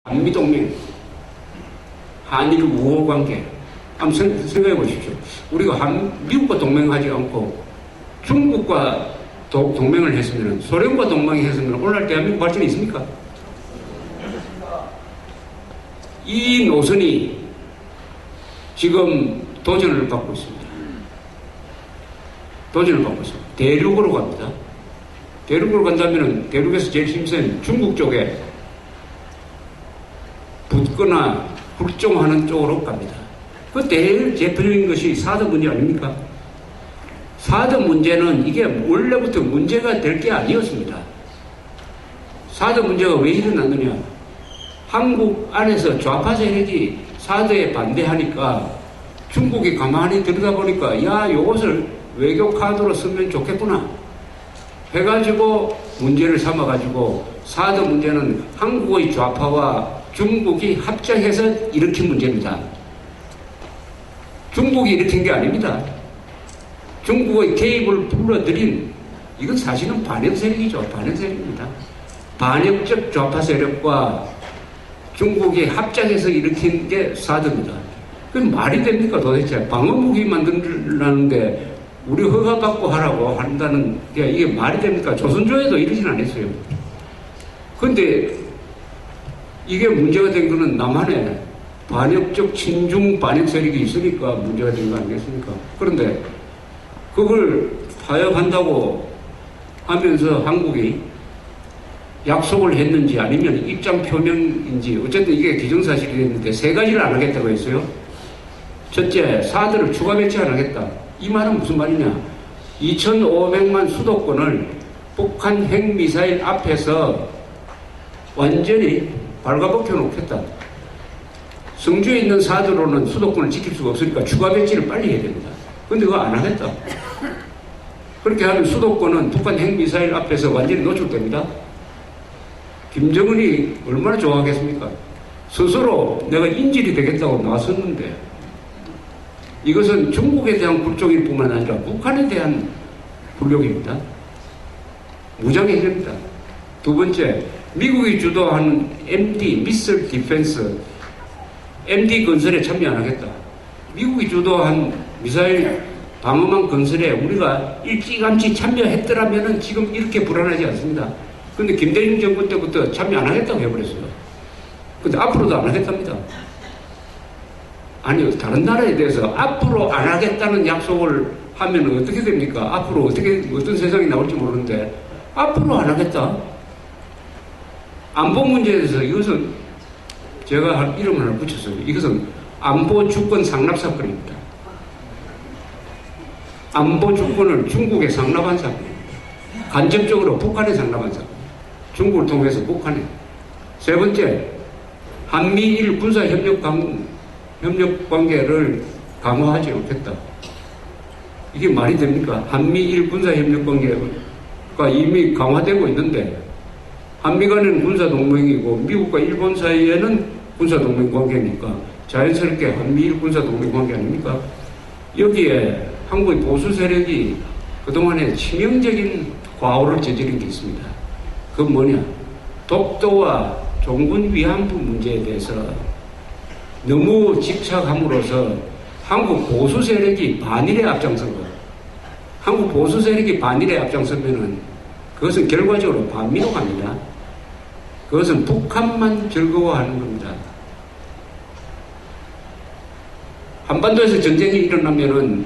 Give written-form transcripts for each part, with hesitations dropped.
한미동맹, 한일 우호 관계. 한번 생각해 보십시오. 우리가 미국과 동맹하지 않고 중국과 동맹을 했으면, 소련과 동맹을 했으면 오늘날 대한민국 발전이 있습니까? 이 노선이 지금 도전을 받고 있습니다. 도전을 받고 있습니다. 대륙으로 갑니다. 대륙으로 간다면 대륙에서 제일 힘센 중국 쪽에 붙거나 굴종하는 쪽으로 갑니다. 그 제일 대표적인 것이 사드 문제 아닙니까? 사드 문제는 이게 원래부터 문제가 될 게 아니었습니다. 사드 문제가 왜 일어났느냐? 한국 안에서 좌파 세력이 사드에 반대하니까 중국이 가만히 들여다보니까 야, 요것을 외교 카드로 쓰면 좋겠구나 해가지고 문제를 삼아가지고 사드 문제는 한국의 좌파와 중국이 합작해서 일으킨 문제입니다. 중국이 일으킨 게 아닙니다. 중국의 개입을 불러들인, 이건 사실은 반역 세력이죠. 반역 세력입니다. 반역적 좌파 세력과 중국이 합작해서 일으킨 게 사드입니다. 그게 말이 됩니까 도대체? 방어무기 만들라는데 우리 허가받고 하라고 한다는 게 이게 말이 됩니까? 조선조에도 이러진 않았어요. 그런데 이게 문제가 된 거는 남한에 반역적 친중 반역 세력이 있으니까 문제가 된 거 아니겠습니까? 그런데 그걸 타협한다고 하면서 한국이 약속을 했는지 아니면 입장 표명인지 어쨌든 이게 기정사실이 됐는데 세 가지를 안 하겠다고 했어요. 첫째, 사드를 추가 배치 안 하겠다. 이 말은 무슨 말이냐? 2,500만 수도권을 북한 핵미사일 앞에서 완전히 발가벗겨 놓겠다. 성주에 있는 사드로는 수도권을 지킬 수가 없으니까 추가 배치를 빨리 해야 됩니다. 근데 그거 안 하겠다. 그렇게 하면 수도권은 북한 핵미사일 앞에서 완전히 노출됩니다. 김정은이 얼마나 좋아하겠습니까? 스스로 내가 인질이 되겠다고 나섰는데 이것은 중국에 대한 굴종일 뿐만 아니라 북한에 대한 굴욕입니다. 무장해제입니다. 두 번째, 미국이 주도하는 MD, 미슬 디펜스, MD 건설에 참여 안 하겠다. 미국이 주도한 미사일 방어망 건설에 우리가 일찌감치 참여했더라면 지금 이렇게 불안하지 않습니다. 근데 김대중 정부 때부터 참여 안 하겠다고 해버렸어요. 근데 앞으로도 안 하겠답니다. 아니요, 다른 나라에 대해서 앞으로 안 하겠다는 약속을 하면 어떻게 됩니까? 앞으로 어떤 세상이 나올지 모르는데 앞으로 안 하겠다. 안보 문제에 대해서 이것은 제가 이름을 하나 붙였어요. 이것은 안보 주권 상납 사건입니다. 안보 주권을 중국에 상납한 사건입니다. 간접적으로 북한에 상납한 사건. 중국을 통해서 북한에. 세 번째, 한미일 군사협력 관계를 강화하지 않겠다. 이게 말이 됩니까? 한미일 군사협력 관계가 이미 강화되고 있는데 한미 간에는 군사동맹이고 미국과 일본 사이에는 군사동맹 관계니까 자연스럽게 한미일 군사동맹 관계 아닙니까? 여기에 한국의 보수 세력이 그동안에 치명적인 과오를 저지른 게 있습니다. 그건 뭐냐? 독도와 종군 위안부 문제에 대해서 너무 집착함으로써 한국 보수 세력이 반일에 앞장서고 한국 보수 세력이 반일에 앞장서면은 그것은 결과적으로 반미로 갑니다. 그것은 북한만 즐거워하는 겁니다. 한반도에서 전쟁이 일어나면은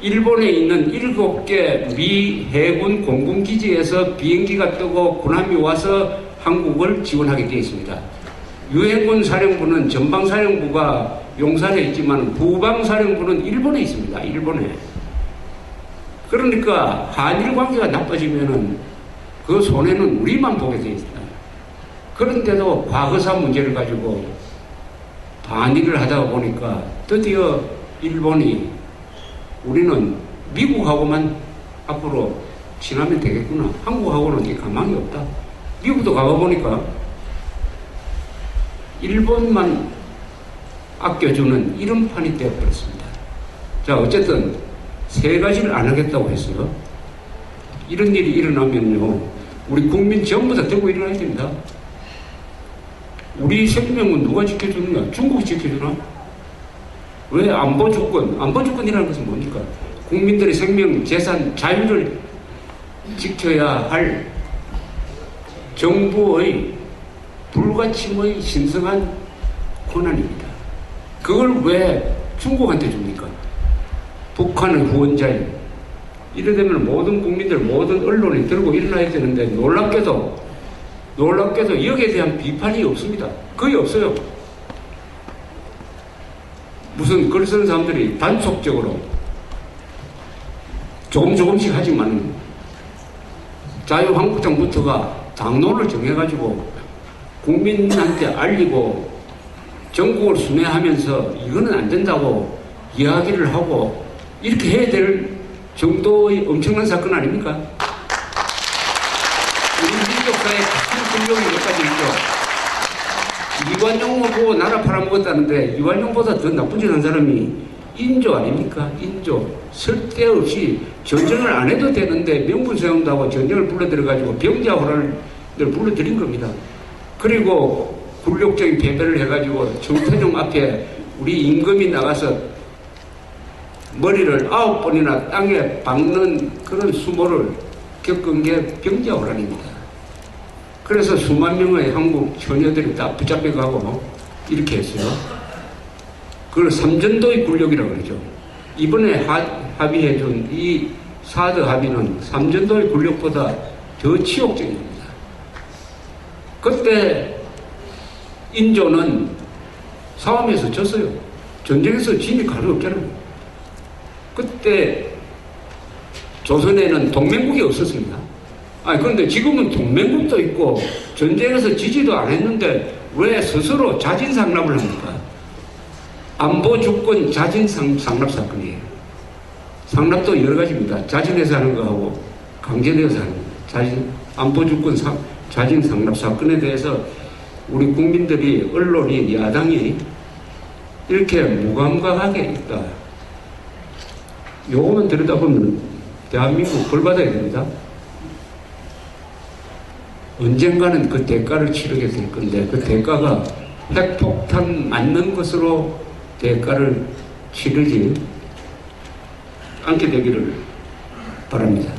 일본에 있는 7개 미 해군 공군기지에서 비행기가 뜨고 군함이 와서 한국을 지원하게 되어 있습니다. 유해군 사령부는 전방사령부가 용산에 있지만 부방사령부는 일본에 있습니다. 일본에. 그러니까 한일 관계가 나빠지면은 그 손해는 우리만 보게 되어 있습니다. 그런데도 과거사 문제를 가지고 반일을 하다 보니까 드디어 일본이 우리는 미국하고만 앞으로 친하면 되겠구나. 한국하고는 이게 가망이 없다. 미국도 가봐보니까 일본만 아껴주는 이런 판이 되어버렸습니다. 자, 어쨌든 세 가지를 안 하겠다고 했어요. 이런 일이 일어나면요, 우리 국민 전부 다 들고 일어나야 됩니다. 우리 생명은 누가 지켜주느냐? 중국이 지켜주나? 왜 안보 주권? 안보 주권이라는 것은 뭡니까? 국민들의 생명, 재산, 자유를 지켜야 할 정부의 불가침의 신성한 권한입니다. 그걸 왜 중국한테 줍니까? 북한은 후원자인. 이래 되면 모든 국민들, 모든 언론이 들고 일어나야 되는데 놀랍게도 여기에 대한 비판이 없습니다. 거의 없어요. 무슨 글 쓰는 사람들이 단속적으로 조금씩 하지만 자유한국당부터가 당론을 정해가지고 국민한테 알리고 전국을 순회하면서 이거는 안 된다고 이야기를 하고 이렇게 해야 될 정도의 엄청난 사건 아닙니까? 우리 민족사의 큰 성공이 몇 가지 있죠. 이완용 보고 나라 팔아먹었다는데 이완용보다 더 나쁜 짓 한 사람이 인조 아닙니까? 인조. 쓸데없이 전쟁을 안 해도 되는데 명분 세운다고 전쟁을 불러들여가지고 병자호란을 불러들인 겁니다. 그리고 굴욕적인 패배를 해가지고 정태종 앞에 우리 임금이 나가서 머리를 9번이나 땅에 박는 그런 수모를 겪은 게 병자호란입니다. 그래서 수만 명의 한국 처녀들이 다 붙잡혀가고 이렇게 했어요. 그걸 삼전도의 굴욕이라고 그러죠. 이번에 합의해준 이 사드 합의는 삼전도의 굴욕보다 더 치욕적입니다. 그때 인조는 싸움에서 졌어요. 전쟁에서 진입할 수 없잖아요. 그때 조선에는 동맹국이 없었습니다. 그런데 지금은 동맹국도 있고 전쟁에서 지지도 안 했는데 왜 스스로 자진상납을 합니까? 안보 주권 자진상납 사건이에요. 상납도 여러 가지입니다. 자진해서 하는 거하고 강제되어서 하는 거. 안보 주권 자진상납 사건에 대해서 우리 국민들이, 언론이, 야당이 이렇게 무감각하게 있다. 요거만 들여다보면 대한민국 벌 받아야 됩니다. 언젠가는 그 대가를 치르게 될 건데 그 대가가 핵폭탄 맞는 것으로 대가를 치르지 않게 되기를 바랍니다.